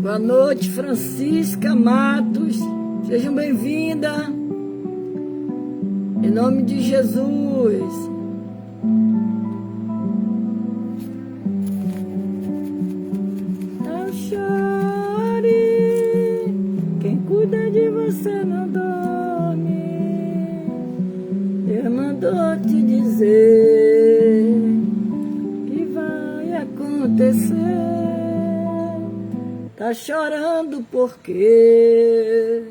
Boa noite, Francisca Matos. Sejam bem-vindas. Em nome de Jesus. Não chore. Quem cuida de você não dorme. Eu mandou te dizer que vai acontecer. Tá chorando por quê?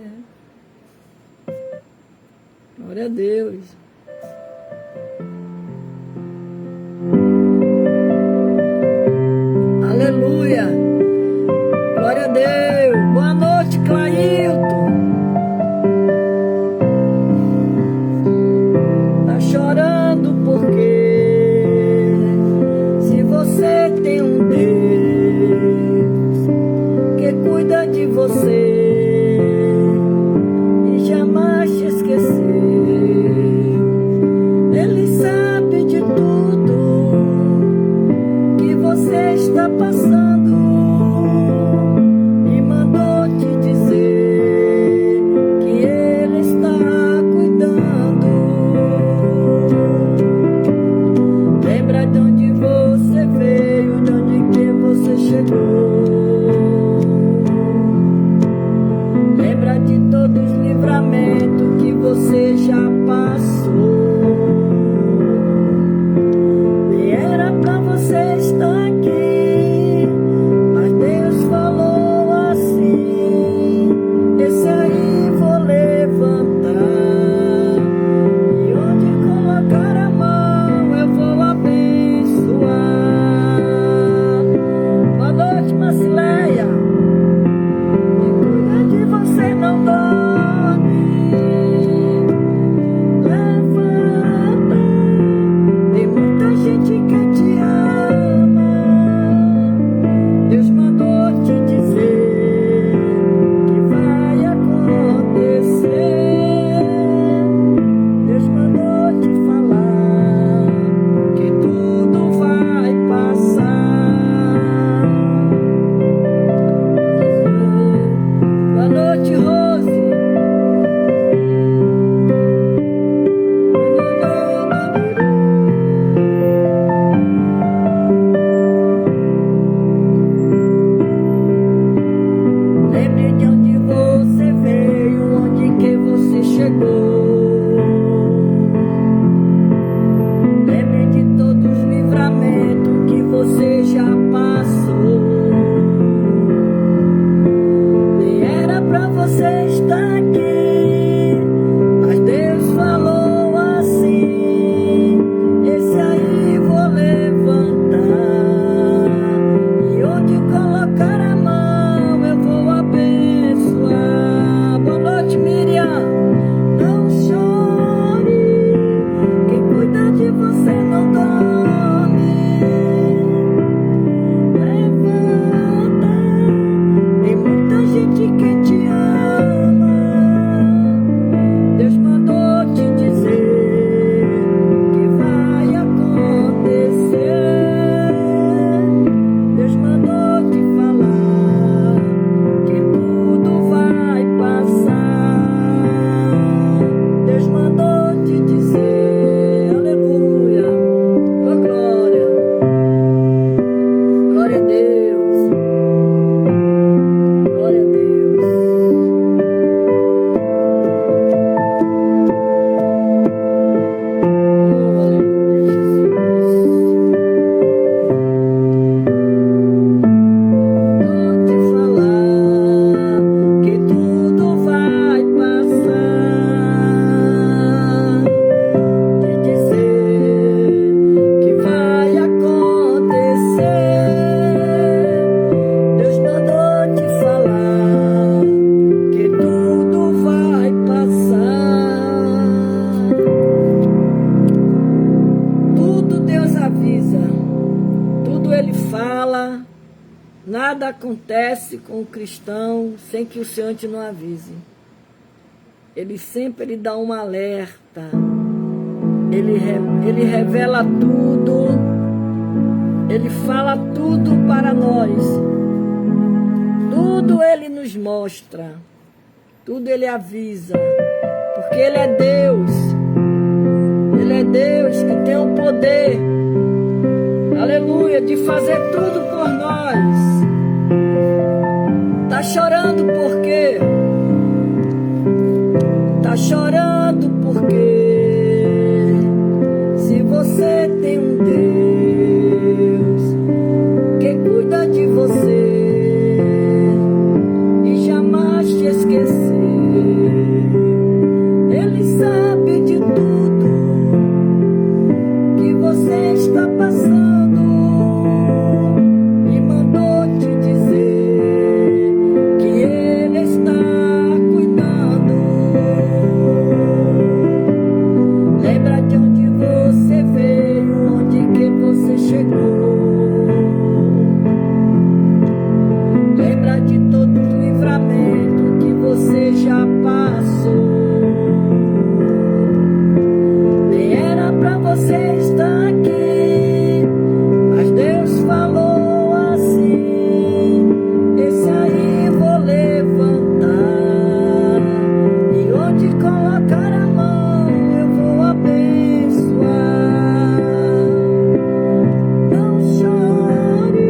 Glória a Deus. Aleluia. Glória a Deus. Boa noite, Clailton. Tá chorando por quê? Se você tem um Deus que cuida de você e jamais te esqueceu. Ele sabe de tudo que você está passando e mandou te dizer que Ele está cuidando. Lembra de onde você veio, de onde que você chegou. Lembra de todos os livramentos que você já passou. Nem era pra você estar aqui, mas Deus falou assim: esse aí vou levantar, e onde colocar a mão eu vou abençoar. Boa noite, Marcileia. Você não dorme, levanta, tem muita gente que te ama. Deus mandou te dizer que vai acontecer. Deus mandou te falar que tudo vai passar. Boa noite, Rose. Lembre de onde você veio, onde que você chegou. Lembre de todos os livramentos que você já passou. Nem era pra você estar aqui, mas Deus falou assim: esse aí vou levantar, e onde colocar a mão eu vou abençoar. Boa noite, Miriam. Não chore, quem cuida de você não dorme. Levanta, tem muita gente que te ama. Deus mandou te dizer que vai acontecer. Deus mandou te falar que tudo vai passar. Deus mandou te dizer, aleluia, oh glória, glória a Deus, glória a Deus. Oh, aleluia, Jesus. Vou te falar que tudo vai passar. Te dizer que vai acontecer. Deus mandou te falar que tudo vai passar. Tudo Deus avisa, tudo Ele fala. Nada acontece com o cristão sem que o Senhor antes não avise. Ele sempre dá um alerta. Ele revela tudo. Ele fala tudo para nós. Tudo Tudo Ele nos mostra, tudo Ele avisa, porque Ele é Deus. Ele é Deus que tem o poder, aleluia, de fazer tudo por nós. Tá chorando por quê? Tá chorando porque se você tem um Deus que cuida de você e jamais te esquecer, Ele sabe de tudo que você está passando e mandou te dizer que Ele está cuidando. Lembra de onde você veio, onde que você chegou. Lembra de todo o livramento que você já passou. Nem era pra você estar aqui, mas Deus falou assim: esse aí vou levantar, e onde colocar a mão eu vou abençoar. Não chore,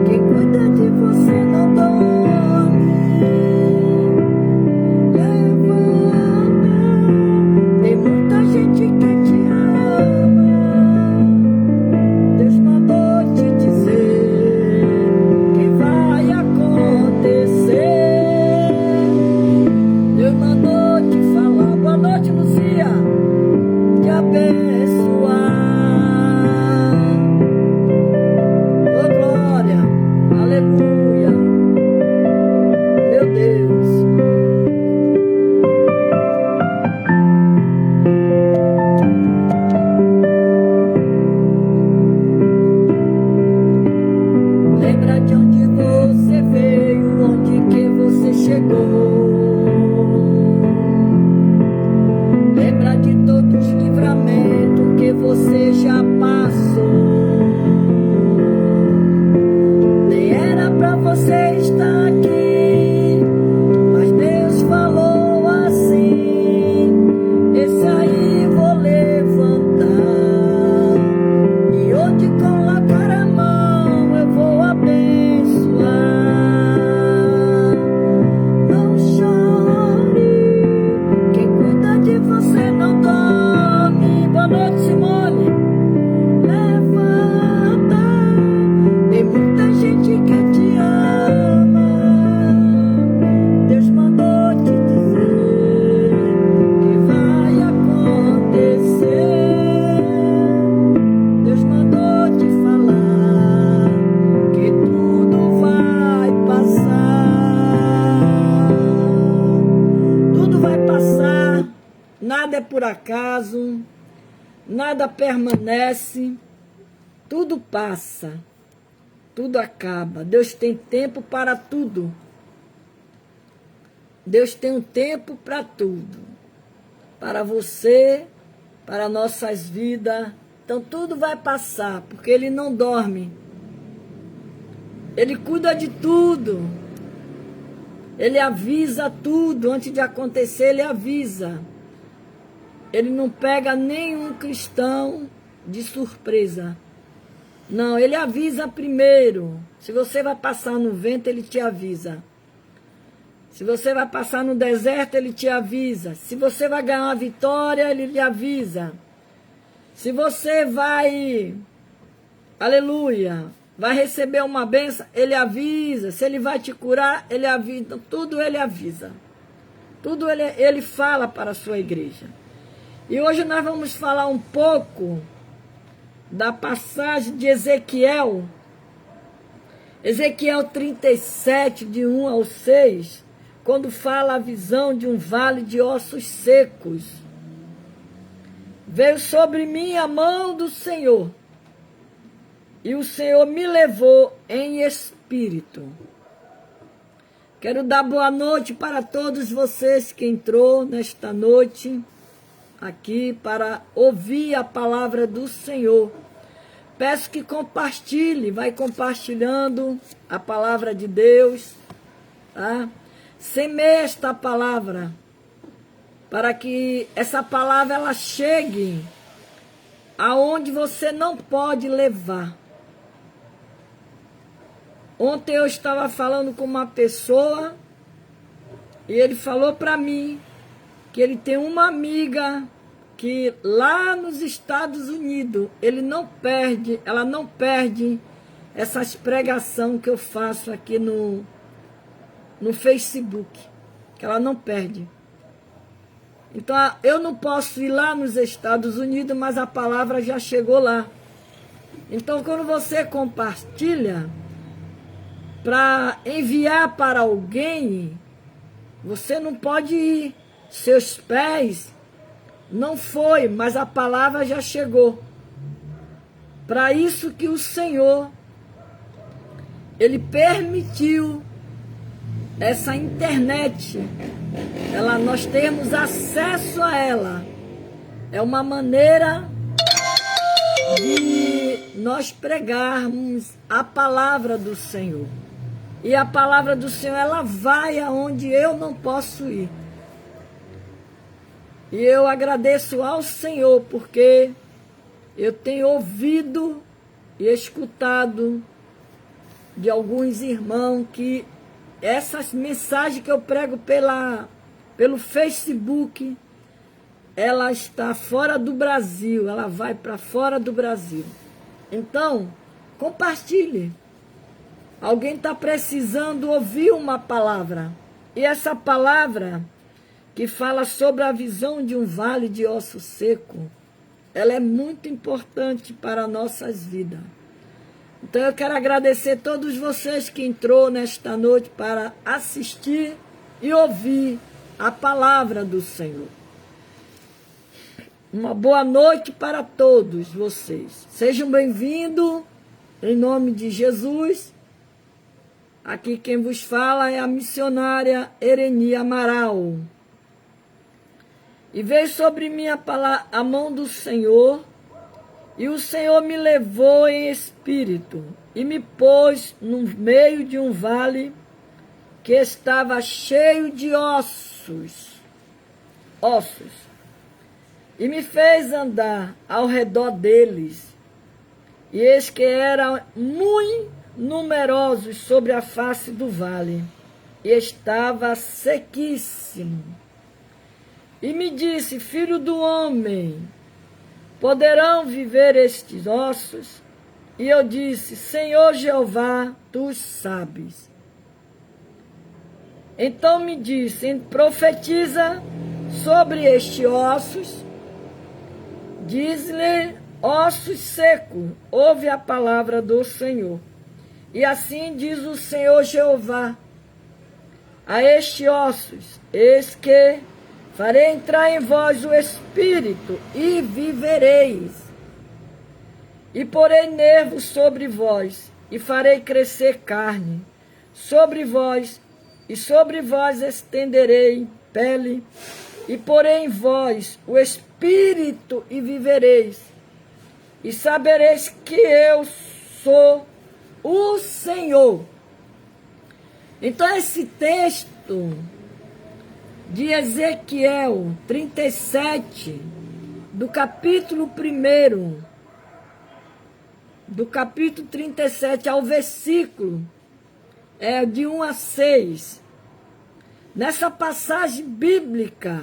quem cuida de você não dorme. Levanta, tem muita gente que te ama. Deus mandou te dizer que vai acontecer. Deus mandou te falar. Boa noite, Lucia. Te abençoar. Oh, glória. Aleluia. Meu Deus. Lembra de onde você veio, onde que você chegou. Lembra de todos os livramentos que você já passou. Nem era pra você estar aqui, mas Deus falou assim: esse aí vou levantar, e onde colocar a mão eu vou abençoar. Não chore, quem cuida de você não dorme. Boa noite, Simone. Levanta, tem muita gente que te ama. Deus mandou te dizer que vai acontecer. Deus mandou te falar que tudo vai passar. Tudo vai passar, nada é por acaso, nada permanece, tudo passa, tudo acaba. Deus tem tempo para tudo. Deus tem um tempo para tudo. Para você, para nossas vidas. Então tudo vai passar, porque Ele não dorme. Ele cuida de tudo. Ele avisa tudo. Antes de acontecer, Ele avisa. Ele não pega nenhum cristão de surpresa. Não, Ele avisa primeiro. Se você vai passar no vento, Ele te avisa. Se você vai passar no deserto, Ele te avisa. Se você vai ganhar uma vitória, Ele lhe avisa. Se você vai, aleluia, vai receber uma bênção, Ele avisa. Se Ele vai te curar, Ele avisa. Tudo Ele avisa. Tudo Ele fala para a sua igreja. E hoje nós vamos falar um pouco da passagem de Ezequiel. Ezequiel 37, de 1 ao 6, quando fala a visão de um vale de ossos secos. Veio sobre mim a mão do Senhor, e o Senhor me levou em espírito. Quero dar boa noite para todos vocês que entrou nesta noite aqui para ouvir a palavra do Senhor. Peço que compartilhe, vai compartilhando a palavra de Deus. tá? Semeie esta palavra, para que essa palavra ela chegue aonde você não pode levar. Ontem eu estava falando com uma pessoa e ele falou para mim que ele tem uma amiga que lá nos Estados Unidos ela não perde essas pregações que eu faço aqui no Facebook, que ela não perde. Então eu não posso ir lá nos Estados Unidos, mas a palavra já chegou lá. Então quando você compartilha para enviar para alguém, você não pode ir, seus pés não foi, mas a palavra já chegou. Para isso que o Senhor, Ele permitiu essa internet, nós temos acesso a ela. É uma maneira de nós pregarmos a palavra do Senhor. E a palavra do Senhor, ela vai aonde eu não posso ir. E eu agradeço ao Senhor, porque eu tenho ouvido e escutado de alguns irmãos que essas mensagens que eu prego pelo Facebook, ela está fora do Brasil, ela vai para fora do Brasil. Então, compartilhe. Alguém está precisando ouvir uma palavra. E essa palavra que fala sobre a visão de um vale de osso seco, ela é muito importante para nossas vidas. Então eu quero agradecer a todos vocês que entrou nesta noite para assistir e ouvir a palavra do Senhor. Uma boa noite para todos vocês. Sejam bem-vindos, em nome de Jesus. Aqui quem vos fala é a missionária Ereni Amaral. E veio sobre mim a mão do Senhor, e o Senhor me levou em espírito, e me pôs no meio de um vale que estava cheio de ossos, e me fez andar ao redor deles, e eis que eram muito numerosos sobre a face do vale, e estava sequíssimo. E me disse: filho do homem, poderão viver estes ossos? E eu disse: Senhor Jeová, tu sabes. Então me disse: profetiza sobre estes ossos, diz-lhe: ossos secos, ouve a palavra do Senhor. E assim diz o Senhor Jeová a estes ossos: eis que farei entrar em vós o Espírito, e vivereis. E porei nervos sobre vós, e farei crescer carne sobre vós, e sobre vós estenderei pele, e porei em vós o Espírito, e vivereis. E sabereis que eu sou o Senhor. Então esse texto de Ezequiel 37, do capítulo 1, do capítulo 37 ao versículo de 1 a 6, nessa passagem bíblica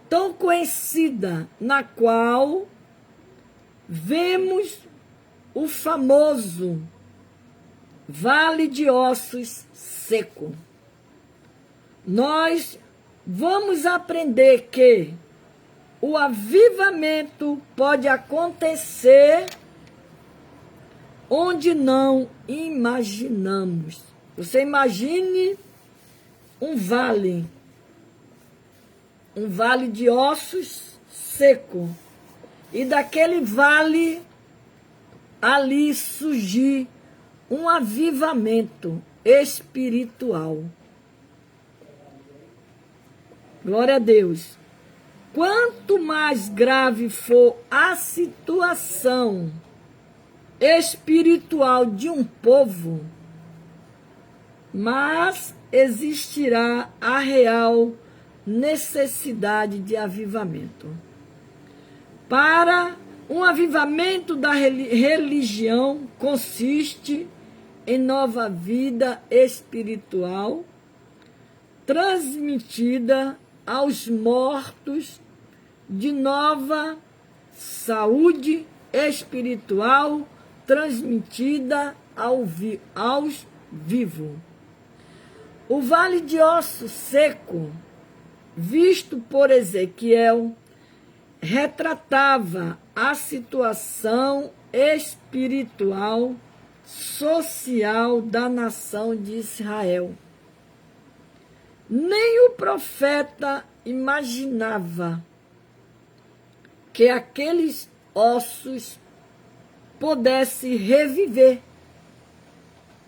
tão conhecida, na qual vemos o famoso vale de ossos seco. Nós vamos aprender que o avivamento pode acontecer onde não imaginamos. Você imagine um vale de ossos seco, e daquele vale ali surgir um avivamento espiritual. Glória a Deus. Quanto mais grave for a situação espiritual de um povo, mas existirá a real necessidade de avivamento. Para um avivamento da religião consiste em nova vida espiritual transmitida aos mortos, de nova saúde espiritual transmitida aos vivos. O vale de osso seco, visto por Ezequiel, retratava a situação espiritual, social da nação de Israel. Nem o profeta imaginava que aqueles ossos pudessem reviver.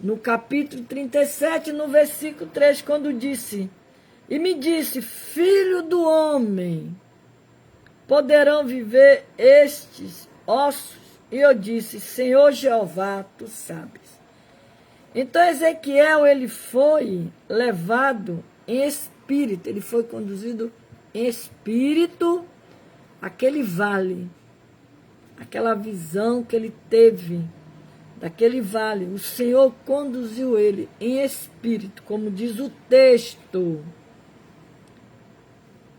No capítulo 37, no versículo 3, quando disse: e me disse, filho do homem, poderão viver estes ossos? E eu disse, Senhor Jeová, tu sabes. Então Ezequiel, ele foi levado em espírito, ele foi conduzido em espírito àquele vale, aquela visão que ele teve daquele vale. O Senhor conduziu ele em espírito, como diz o texto.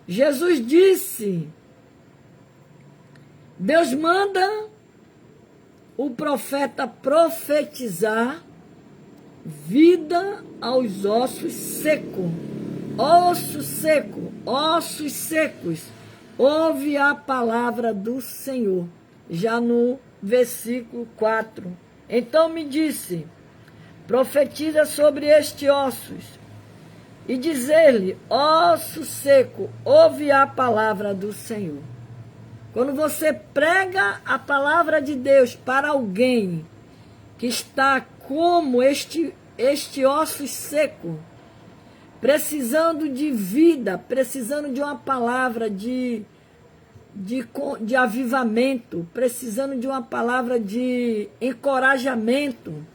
Jesus disse, Deus manda o profeta profetizar vida aos ossos secos. Osso seco, ossos secos. Ouve a palavra do Senhor. Já no versículo 4. Então me disse, profetiza sobre estes ossos, e dizer-lhe, osso seco, ouve a palavra do Senhor. Quando você prega a palavra de Deus para alguém que está como este osso seco, precisando de vida, precisando de uma palavra de avivamento, precisando de uma palavra de encorajamento,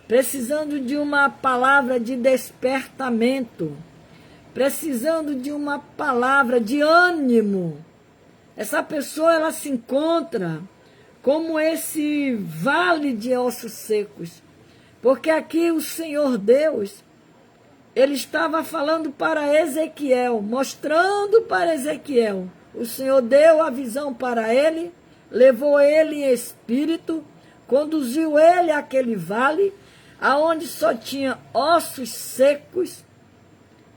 precisando de uma palavra de despertamento, precisando de uma palavra de ânimo. Essa pessoa, ela se encontra como esse vale de ossos secos, porque aqui o Senhor Deus, ele estava falando para Ezequiel, mostrando para Ezequiel. O Senhor deu a visão para ele, levou ele em espírito, conduziu ele àquele vale, aonde só tinha ossos secos.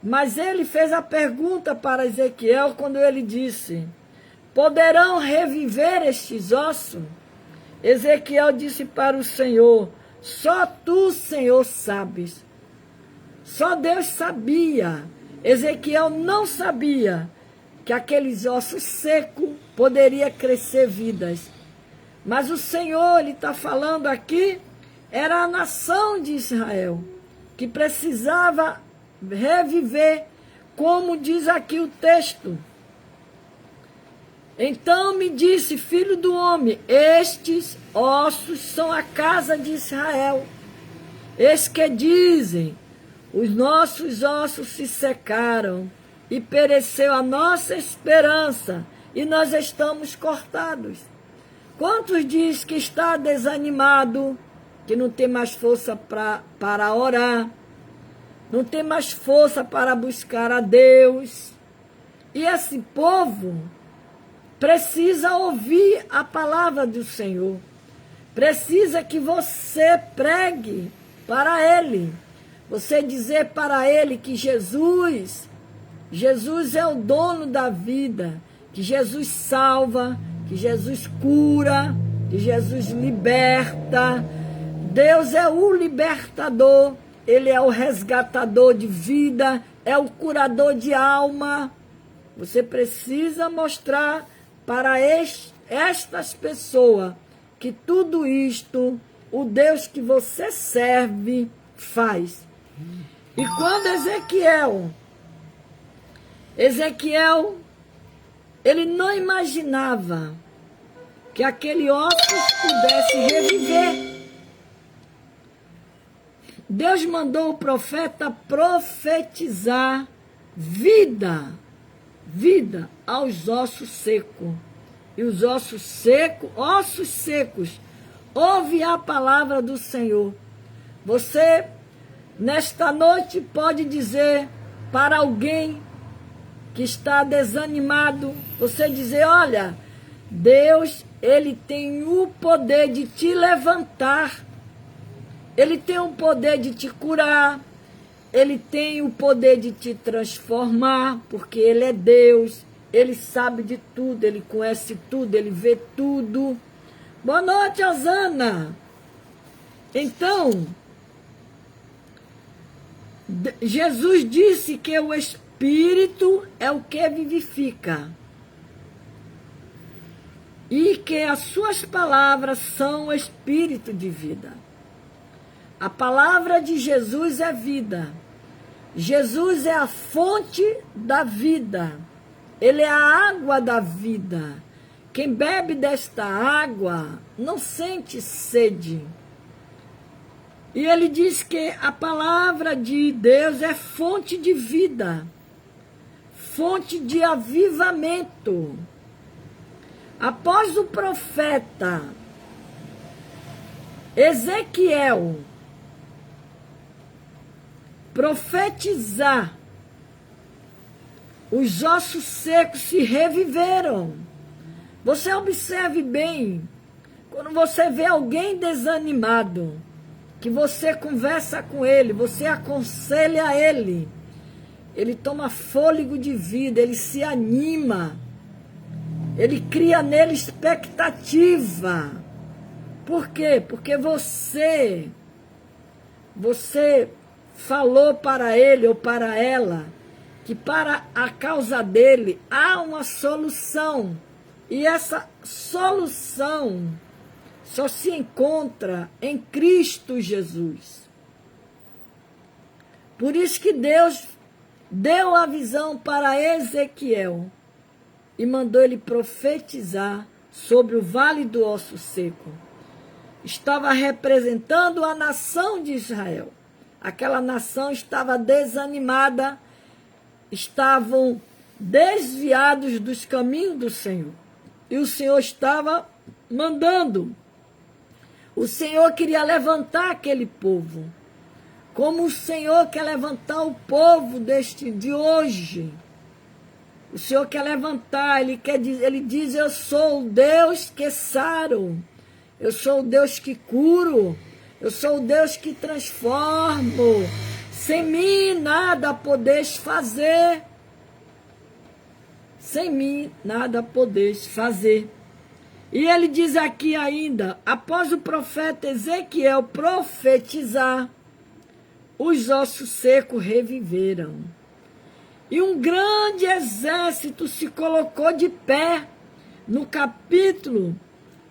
Mas ele fez a pergunta para Ezequiel quando ele disse, poderão reviver estes ossos? Ezequiel disse para o Senhor, só tu, Senhor, sabes. Só Deus sabia. Ezequiel não sabia que aqueles ossos secos poderiam crescer vidas. Mas o Senhor, ele está falando aqui, era a nação de Israel, que precisava reviver, como diz aqui o texto. Então me disse, filho do homem, estes ossos são a casa de Israel. Eis que dizem, os nossos ossos se secaram e pereceu a nossa esperança e nós estamos cortados. Quantos diz que está desanimado, que não tem mais força para orar, não tem mais força para buscar a Deus? E esse povo precisa ouvir a palavra do Senhor. Precisa que você pregue para ele. Você dizer para ele que Jesus é o dono da vida, que Jesus salva, que Jesus cura, que Jesus liberta. Deus é o libertador, ele é o resgatador de vida, é o curador de alma. Você precisa mostrar para estas pessoas que tudo isto, o Deus que você serve, faz. E quando Ezequiel, ele não imaginava que aquele ossos pudesse reviver. Deus mandou o profeta profetizar vida aos ossos secos. E os ossos secos, ouve a palavra do Senhor. Você, nesta noite, pode dizer para alguém que está desanimado, você dizer, olha, Deus, Ele tem o poder de te levantar, Ele tem o poder de te curar, Ele tem o poder de te transformar, porque Ele é Deus, Ele sabe de tudo, Ele conhece tudo, Ele vê tudo. Boa noite, Osana. Então, Jesus disse que o Espírito é o que vivifica. E que as suas palavras são o espírito de vida. A palavra de Jesus é vida. Jesus é a fonte da vida. Ele é a água da vida. Quem bebe desta água não sente sede. E ele diz que a palavra de Deus é fonte de vida, fonte de avivamento. Após o profeta Ezequiel profetizar, os ossos secos se reviveram. Você observe bem, quando você vê alguém desanimado, que você conversa com ele, você aconselha ele, ele toma fôlego de vida, ele se anima, ele cria nele expectativa. Por quê? Porque você falou para ele ou para ela que para a causa dele há uma solução. E essa solução só se encontra em Cristo Jesus. Por isso que Deus deu a visão para Ezequiel e mandou ele profetizar sobre o vale do osso seco. Estava representando a nação de Israel. Aquela nação estava desanimada, estavam desviados dos caminhos do Senhor. E o Senhor estava mandando. O Senhor queria levantar aquele povo, como o Senhor quer levantar o povo de hoje. O Senhor quer levantar, Ele diz, eu sou o Deus que saro, eu sou o Deus que curo, eu sou o Deus que transformo, sem mim nada podeis fazer, sem mim nada podeis fazer. E ele diz aqui ainda, após o profeta Ezequiel profetizar, os ossos secos reviveram. E um grande exército se colocou de pé, no capítulo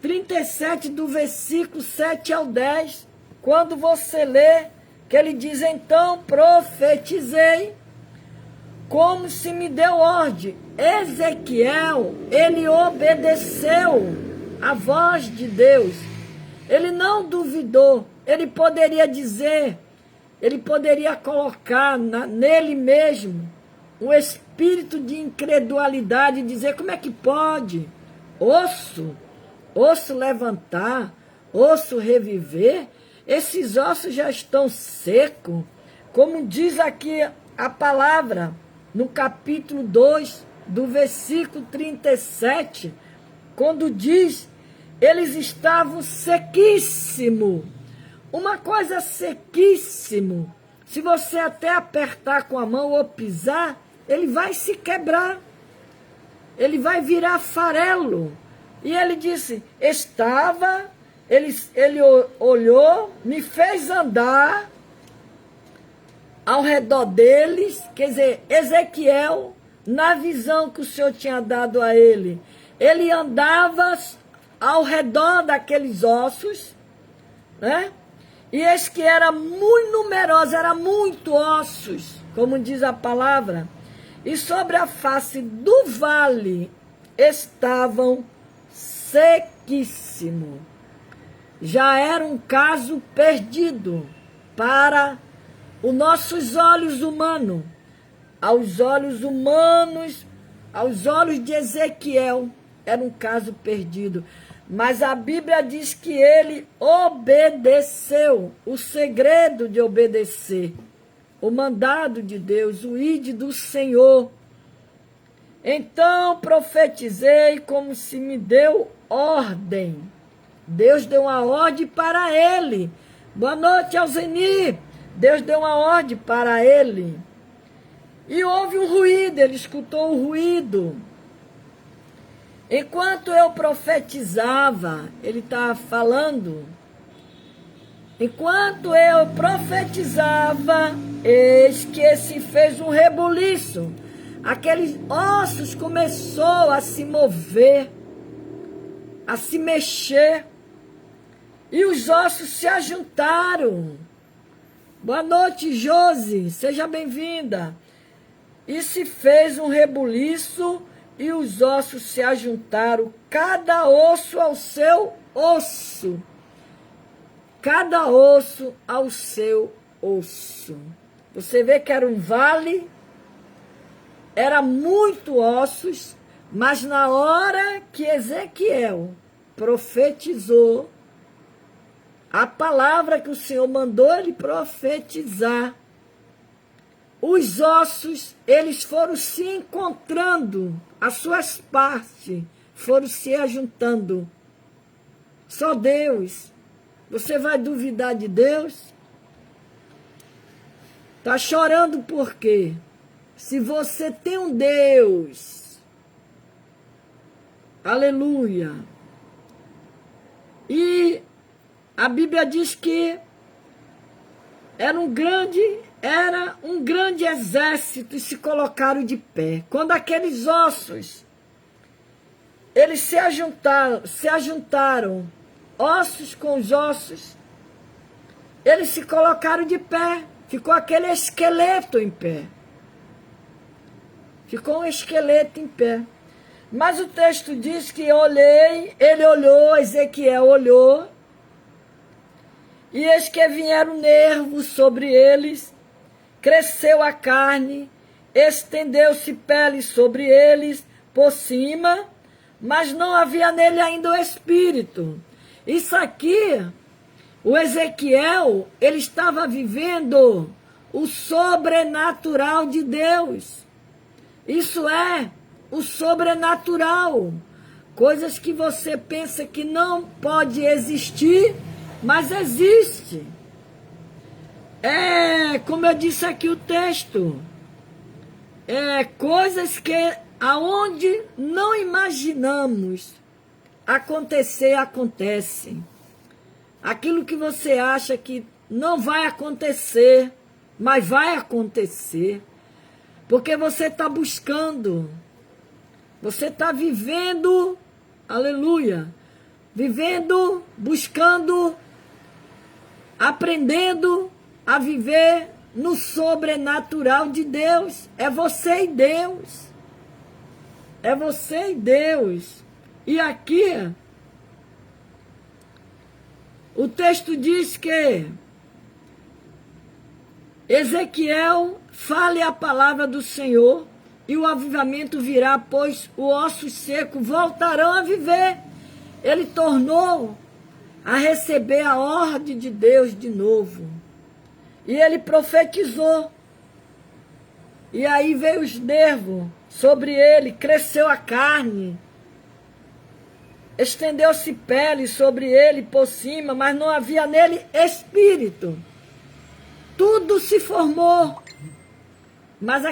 37, do versículo 7 ao 10, quando você lê, que ele diz, então profetizei, como se me deu ordem. Ezequiel, ele obedeceu a voz de Deus, ele não duvidou, ele poderia dizer, ele poderia colocar nele mesmo um espírito de incredulidade, dizer, como é que pode osso levantar, osso reviver, esses ossos já estão secos, como diz aqui a palavra, no capítulo 2, do versículo 37, quando diz, eles estavam sequíssimos. Uma coisa sequíssimo, se você até apertar com a mão ou pisar, ele vai se quebrar, ele vai virar farelo. E ele disse, ele olhou, me fez andar ao redor deles, quer dizer, Ezequiel, na visão que o Senhor tinha dado a ele andava ao redor daqueles ossos, né? E eis que era muito numeroso, era muito ossos, como diz a palavra, e sobre a face do vale estavam sequíssimos. Já era um caso perdido para os nossos olhos humanos, aos olhos humanos, aos olhos de Ezequiel, era um caso perdido. Mas a Bíblia diz que ele obedeceu, o segredo de obedecer, o mandado de Deus, o ide do Senhor. Então profetizei como se me deu ordem. Deus deu uma ordem para ele. Boa noite, Alzeni. Deus deu uma ordem para ele. E houve um ruído, ele escutou o ruído. Enquanto eu profetizava, ele está falando, enquanto eu profetizava, eis que se fez um rebuliço. Aqueles ossos começou a se mover, a se mexer, e os ossos se ajuntaram. Boa noite, Josi, seja bem-vinda. E se fez um rebuliço, e os ossos se ajuntaram, cada osso ao seu osso. Cada osso ao seu osso. Você vê que era um vale, era muito ossos, mas na hora que Ezequiel profetizou, a palavra que o Senhor mandou ele profetizar, os ossos, eles foram se encontrando, as suas partes foram se ajuntando. Só Deus. Você vai duvidar de Deus? Está chorando por quê? Se você tem um Deus, aleluia, e a Bíblia diz que era um grande exército e se colocaram de pé. Quando aqueles ossos, eles se ajuntaram, ossos com os ossos, eles se colocaram de pé, ficou aquele esqueleto em pé. Ficou um esqueleto em pé. Mas o texto diz que ele olhou, Ezequiel olhou, e eis que vieram nervos sobre eles, cresceu a carne, estendeu-se pele sobre eles por cima, mas não havia nele ainda o espírito. Isso aqui, o Ezequiel, ele estava vivendo o sobrenatural de Deus. Isso é o sobrenatural. Coisas que você pensa que não pode existir, mas existe. Como eu disse aqui o texto, coisas que aonde não imaginamos acontecer, acontecem. Aquilo que você acha que não vai acontecer, mas vai acontecer. Porque você está buscando, você está vivendo, aleluia, vivendo, buscando, aprendendo a viver no sobrenatural de Deus. É você e Deus. É você e Deus. E aqui, o texto diz que Ezequiel fale a palavra do Senhor e o avivamento virá, pois os ossos secos voltarão a viver. Ele tornou a receber a ordem de Deus de novo. E ele profetizou. E aí veio os nervos sobre ele, cresceu a carne, estendeu-se pele sobre ele por cima, mas não havia nele espírito. Tudo se formou, mas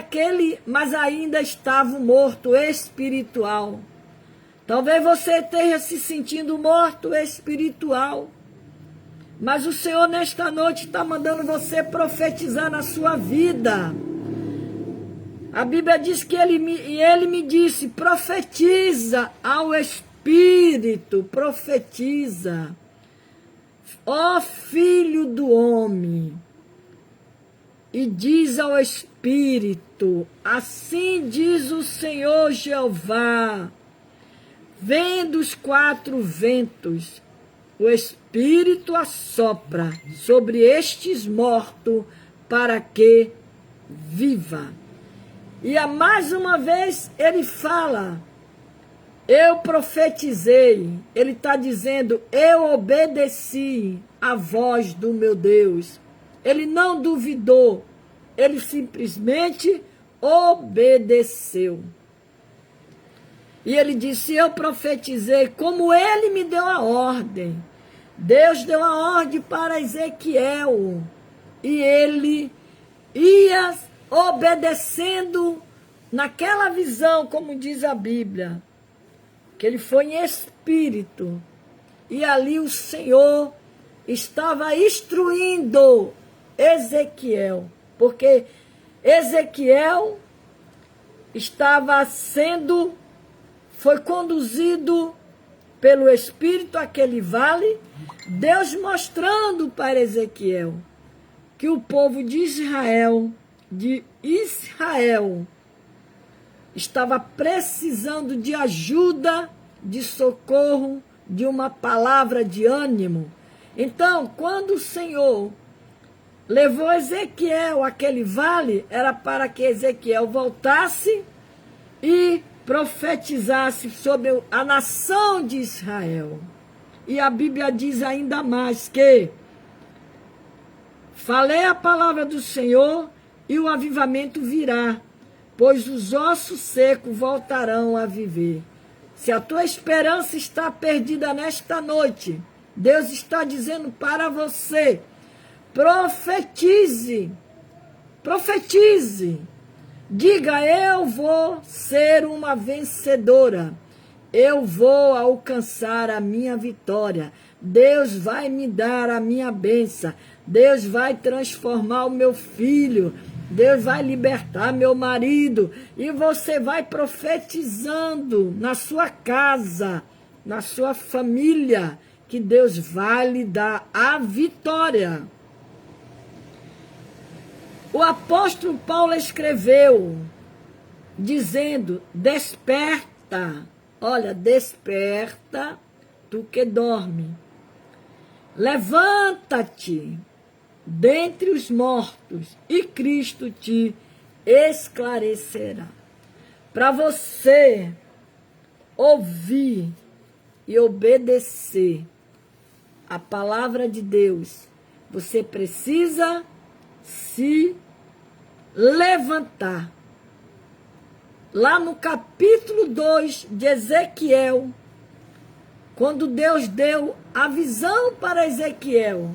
ainda estava morto espiritual. Talvez você esteja se sentindo morto espiritual, mas o Senhor nesta noite está mandando você profetizar na sua vida. A Bíblia diz que ele me disse, profetiza ao Espírito, profetiza. Ó Filho do homem, e diz ao Espírito, assim diz o Senhor Jeová, vem dos quatro ventos, o Espírito assopra sobre estes mortos para que viva. E mais uma vez ele fala, eu profetizei. Ele está dizendo, eu obedeci à voz do meu Deus. Ele não duvidou, ele simplesmente obedeceu. E ele disse, eu profetizei como ele me deu a ordem. Deus deu a ordem para Ezequiel. E ele ia obedecendo naquela visão, como diz a Bíblia, que ele foi em espírito. E ali o Senhor estava instruindo Ezequiel. Porque Ezequiel foi conduzido pelo Espírito àquele vale, Deus mostrando para Ezequiel que o povo de Israel, estava precisando de ajuda, de socorro, de uma palavra de ânimo. Então, quando o Senhor levou Ezequiel àquele vale, era para que Ezequiel voltasse e profetizasse sobre a nação de Israel. E a Bíblia diz ainda mais que falei a palavra do Senhor e o avivamento virá, pois os ossos secos voltarão a viver. Se a tua esperança está perdida nesta noite, Deus está dizendo para você, profetize, profetize. Diga, eu vou ser uma vencedora. Eu vou alcançar a minha vitória. Deus vai me dar a minha bênção. Deus vai transformar o meu filho. Deus vai libertar meu marido. E você vai profetizando na sua casa, na sua família, que Deus vai lhe dar a vitória. O apóstolo Paulo escreveu, dizendo, desperta, olha, desperta, tu que dorme, levanta-te dentre os mortos e Cristo te esclarecerá. Para você ouvir e obedecer a palavra de Deus, você precisa se levantar. Lá no capítulo 2 de Ezequiel, quando Deus deu a visão para Ezequiel,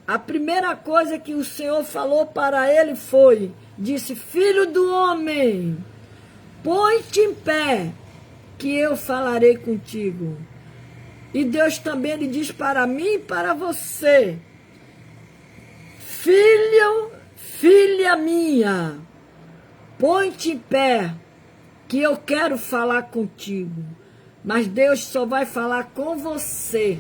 a primeira coisa que o Senhor falou para ele foi, disse, filho do homem, põe-te em pé, que eu falarei contigo. E Deus também lhe diz para mim e para você, filho, filha minha, põe-te em pé, que eu quero falar contigo. Mas Deus só vai falar com você,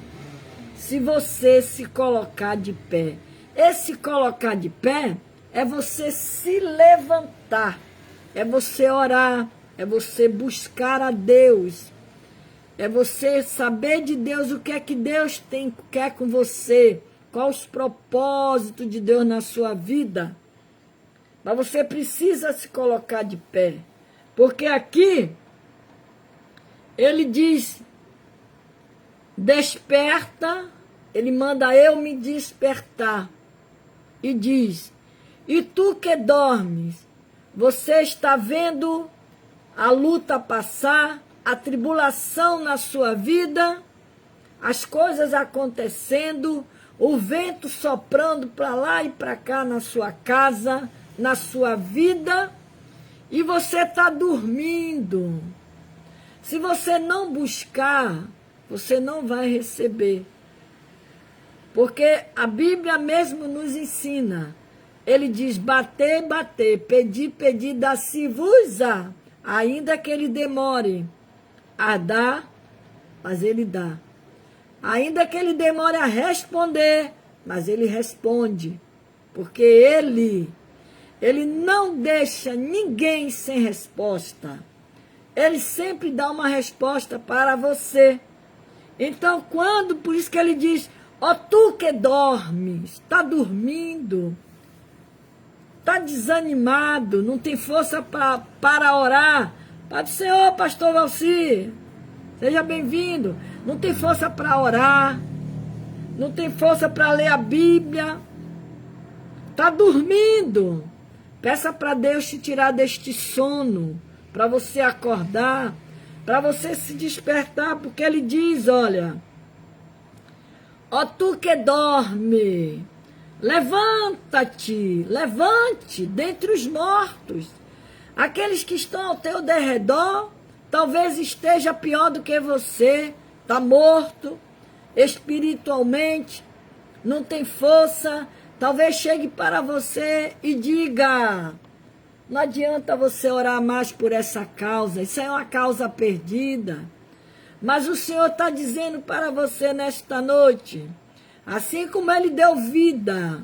se você se colocar de pé. Esse colocar de pé é você se levantar, é você orar, é você buscar a Deus, é você saber de Deus o que é que Deus quer com você, quais os propósitos de Deus na sua vida. Mas você precisa se colocar de pé. Porque aqui, ele diz, desperta, ele manda eu me despertar. E diz, e tu que dormes, você está vendo a luta passar, a tribulação na sua vida, as coisas acontecendo, o vento soprando para lá e para cá na sua casa, na sua vida, e você está dormindo. Se você não buscar, você não vai receber. Porque a Bíblia mesmo nos ensina. Ele diz, bater, bater, pedir, pedir, dá-se-vos-á. Ainda que ele demore a dar, mas ele dá. Ainda que ele demore a responder, mas ele responde. Porque ele não deixa ninguém sem resposta. Ele sempre dá uma resposta para você. Então, por isso que ele diz, ó tu que dormes, está dormindo, está desanimado, não tem força para orar. Pai do Senhor, pastor Valci, seja bem-vindo. Não tem força para orar, não tem força para ler a Bíblia, está dormindo. Peça para Deus te tirar deste sono, para você acordar, para você se despertar, porque ele diz, olha, ó tu que dorme, levanta-te, levante dentre os mortos. Aqueles que estão ao teu derredor, talvez esteja pior do que você, está morto, espiritualmente, não tem força. Talvez chegue para você e diga, não adianta você orar mais por essa causa, isso é uma causa perdida. Mas o Senhor está dizendo para você nesta noite, assim como Ele deu vida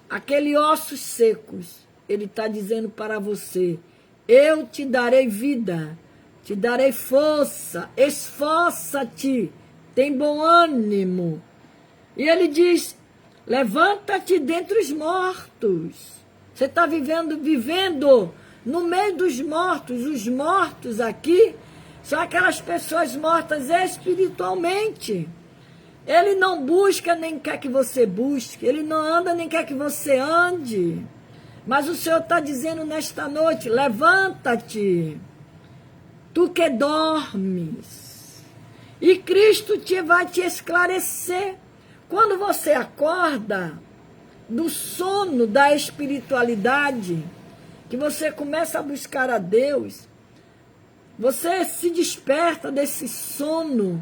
àqueles ossos secos, Ele está dizendo para você, eu te darei vida, te darei força, esforça-te, tem bom ânimo. E Ele diz, levanta-te dentre os mortos. Você está vivendo no meio dos mortos. Os mortos aqui são aquelas pessoas mortas espiritualmente. Ele não busca nem quer que você busque. Ele não anda nem quer que você ande. Mas o Senhor está dizendo nesta noite, levanta-te, tu que dormes. E Cristo vai te esclarecer. Quando você acorda do sono da espiritualidade, que você começa a buscar a Deus, você se desperta desse sono,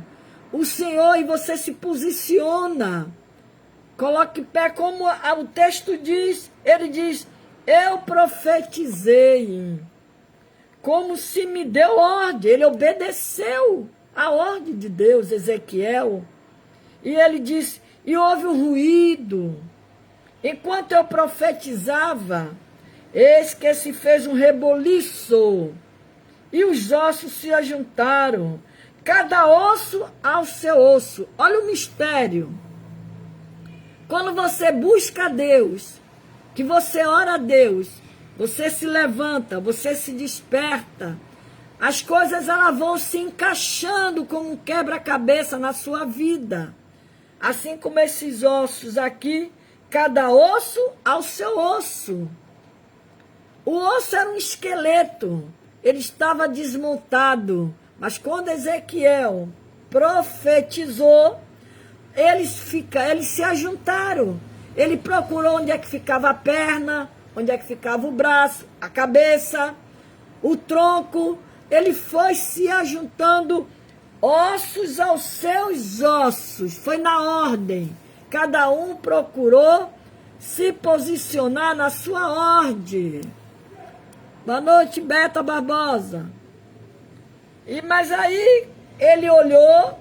o Senhor, e você se posiciona. Coloque pé, como o texto diz, ele diz, eu profetizei, como se me deu ordem, ele obedeceu a ordem de Deus, Ezequiel, e ele diz, e houve um ruído. Enquanto eu profetizava, eis que se fez um reboliço, e os ossos se ajuntaram, cada osso ao seu osso. Olha o mistério. Quando você busca a Deus, que você ora a Deus, você se levanta, você se desperta, as coisas elas vão se encaixando como um quebra-cabeça na sua vida. Assim como esses ossos aqui, cada osso ao seu osso. O osso era um esqueleto, ele estava desmontado, mas quando Ezequiel profetizou, eles se ajuntaram. Ele procurou onde é que ficava a perna, onde é que ficava o braço, a cabeça, o tronco. Ele foi se ajuntando ossos aos seus ossos, foi na ordem. Cada um procurou se posicionar na sua ordem. Boa noite, Beta Barbosa. Mas aí ele olhou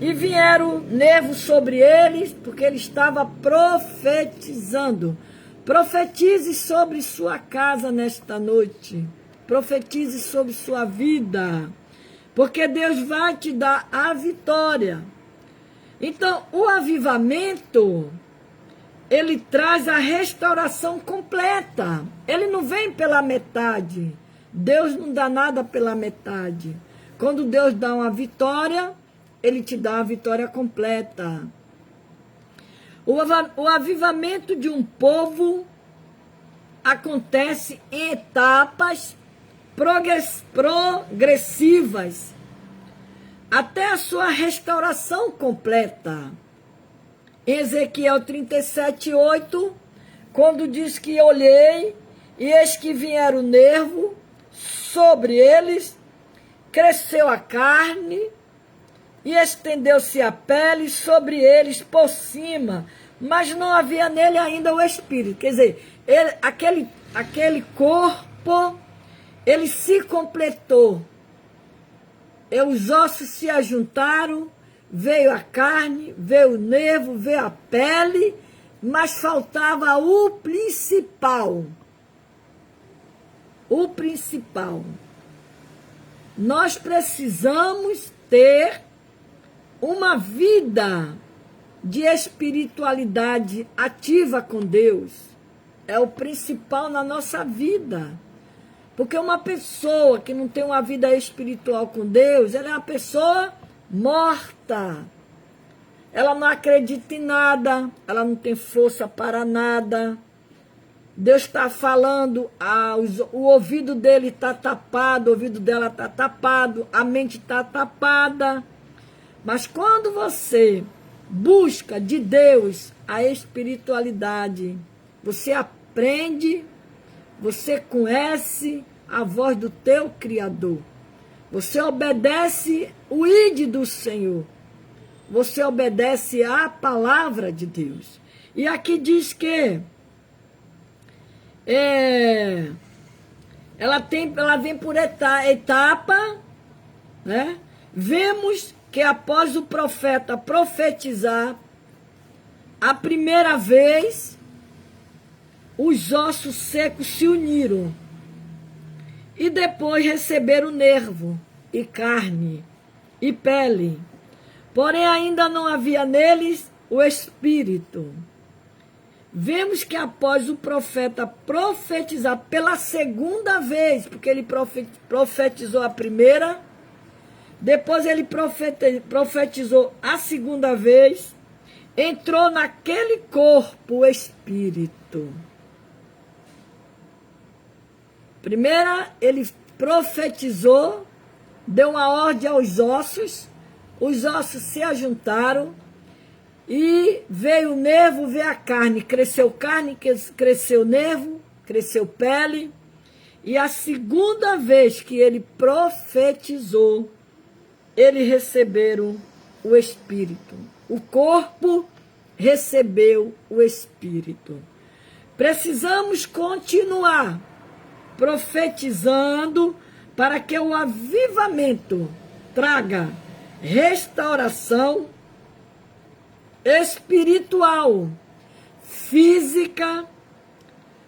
e vieram nervos sobre eles, porque ele estava profetizando. Profetize sobre sua casa nesta noite. Profetize sobre sua vida, porque Deus vai te dar a vitória. Então, o avivamento, ele traz a restauração completa. Ele não vem pela metade. Deus não dá nada pela metade. Quando Deus dá uma vitória, ele te dá a vitória completa. O avivamento de um povo acontece em etapas progressivas, até a sua restauração completa. Ezequiel 37:8, quando diz que olhei, e eis que vieram o nervo sobre eles, cresceu a carne, e estendeu-se a pele sobre eles por cima, mas não havia nele ainda o espírito. Quer dizer, aquele corpo, ele se completou. E os ossos se ajuntaram, veio a carne, veio o nervo, veio a pele, mas faltava o principal. O principal. nós precisamos ter uma vida de espiritualidade ativa com Deus. É o principal na nossa vida. Porque uma pessoa que não tem uma vida espiritual com Deus, ela é uma pessoa morta. Ela não acredita em nada, ela não tem força para nada. Deus está falando, o ouvido dele está tapado, o ouvido dela está tapado, a mente está tapada. Mas quando você busca de Deus a espiritualidade, você aprende, você conhece a voz do teu Criador. Você obedece o ide do Senhor. Você obedece à palavra de Deus. E aqui diz que ela vem por etapa, né? Vemos que após o profeta profetizar, a primeira vez, os ossos secos se uniram e depois receberam nervo e carne e pele. Porém, ainda não havia neles o Espírito. Vemos que após o profeta profetizar pela segunda vez, porque ele profetizou a primeira, depois ele profetizou a segunda vez, entrou naquele corpo o Espírito. Primeira, ele profetizou, deu uma ordem aos ossos, os ossos se ajuntaram e veio o nervo, veio a carne, cresceu nervo, cresceu pele. E a segunda vez que ele profetizou, eles receberam o Espírito. O corpo recebeu o Espírito. Precisamos continuar profetizando para que o avivamento traga restauração espiritual, física,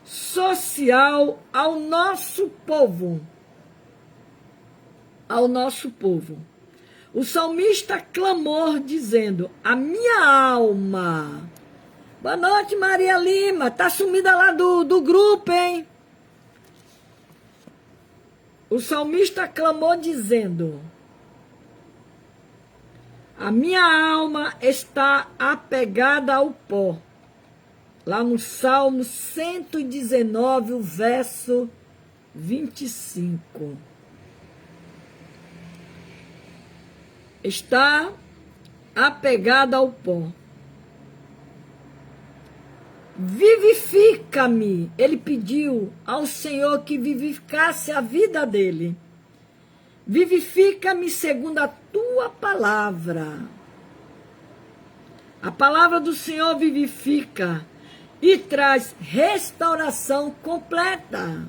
social ao nosso povo. Ao nosso povo. O salmista clamou dizendo: a minha alma. Boa noite, Maria Lima. Tá sumida lá do grupo, hein? O salmista clamou dizendo: a minha alma está apegada ao pó. Lá no Salmo 119, o verso 25. Está apegada ao pó. Vivifica-me. Ele pediu ao Senhor que vivificasse a vida dele. Vivifica-me segundo a tua palavra. A palavra do Senhor vivifica e traz restauração completa.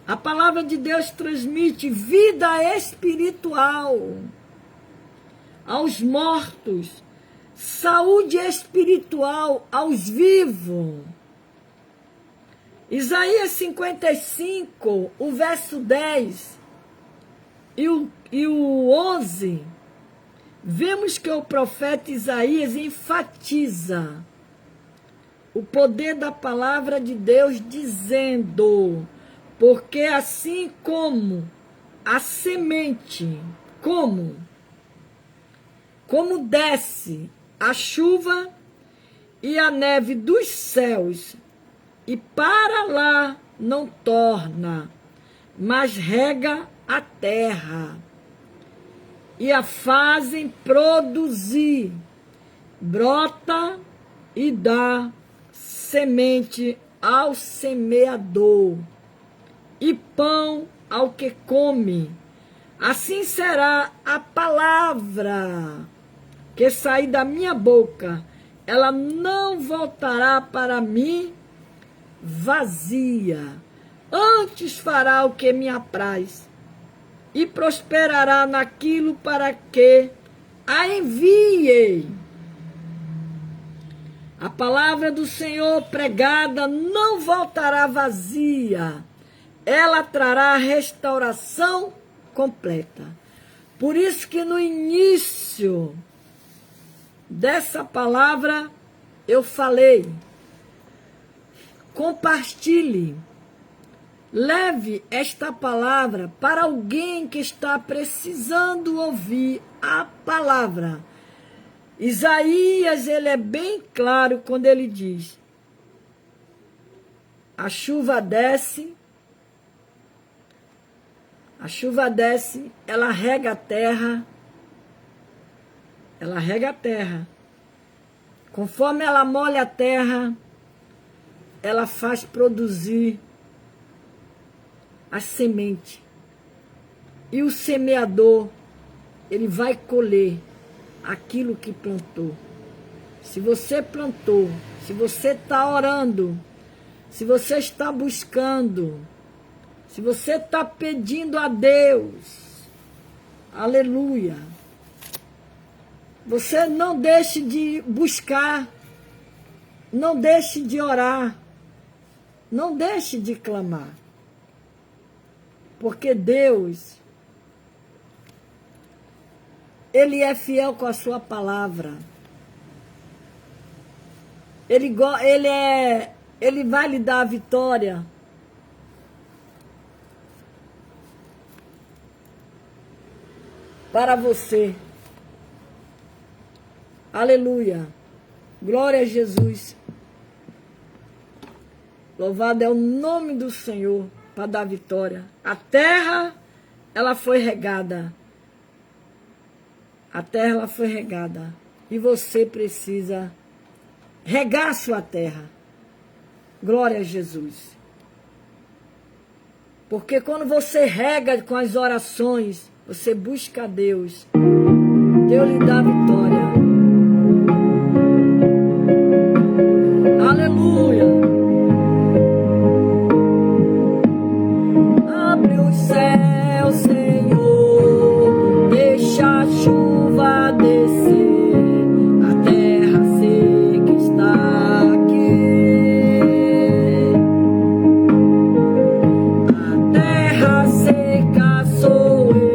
A palavra de Deus transmite vida espiritual aos mortos, saúde espiritual aos vivos. Isaías 55, o verso 10 e o 11, vemos que o profeta Isaías enfatiza o poder da palavra de Deus, dizendo: porque assim como a semente, como desce a chuva e a neve dos céus, e para lá não torna, mas rega a terra, e a fazem produzir, brota e dá semente ao semeador, e pão ao que come. Assim será a palavra que sair da minha boca, ela não voltará para mim vazia, antes fará o que me apraz, e prosperará naquilo para que a enviei. A palavra do Senhor pregada não voltará vazia, ela trará restauração completa. Por isso que no início dessa palavra eu falei, compartilhe, leve esta palavra para alguém que está precisando ouvir a palavra. Isaías, ele é bem claro quando ele diz: a chuva desce, ela rega a terra, Conforme ela molha a terra, ela faz produzir a semente. E o semeador, ele vai colher aquilo que plantou. Se você plantou, se você está orando, se você está buscando, se você está pedindo a Deus, aleluia, você não deixe de buscar, não deixe de orar, não deixe de clamar, porque Deus, Ele é fiel com a sua palavra. Ele vai lhe dar a vitória. Para você. Aleluia. Glória a Jesus. Louvado é o nome do Senhor para dar vitória. A terra, ela foi regada. A terra, ela foi regada. E você precisa regar a sua terra. Glória a Jesus. Porque quando você rega com as orações, você busca a Deus, Deus lhe dá vitória. Aleluia. Abre o céu, Senhor, deixa a chuva descer, a terra seca está aqui. A terra seca sou eu.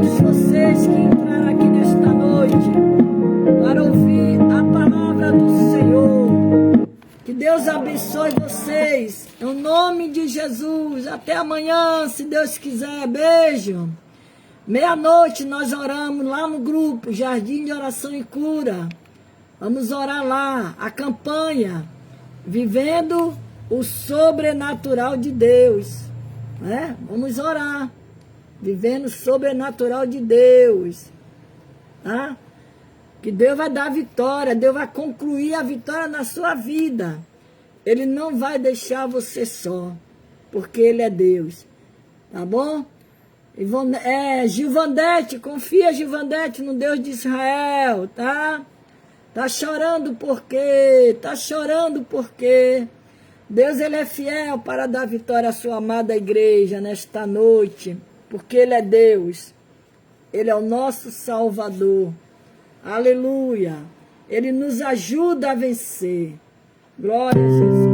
todos vocês que entraram aqui nesta noite para ouvir a palavra do Senhor. Que Deus abençoe vocês. Em nome de Jesus. Até amanhã, se Deus quiser. Beijo. Meia-noite nós oramos lá no grupo Jardim de Oração e Cura. Vamos orar lá. A campanha Vivendo o Sobrenatural de Deus. Né? Vamos orar. Vivendo o Sobrenatural de Deus. Tá? Que Deus vai dar vitória. Deus vai concluir a vitória na sua vida. Ele não vai deixar você só. Porque Ele é Deus. Tá bom? Gilvandete, confia, Gilvandete, no Deus de Israel, tá? Tá chorando por quê? Tá chorando por quê? Deus, Ele é fiel para dar vitória à sua amada igreja nesta noite, porque Ele é Deus. Ele é o nosso Salvador. Aleluia. Ele nos ajuda a vencer. Glória a Jesus.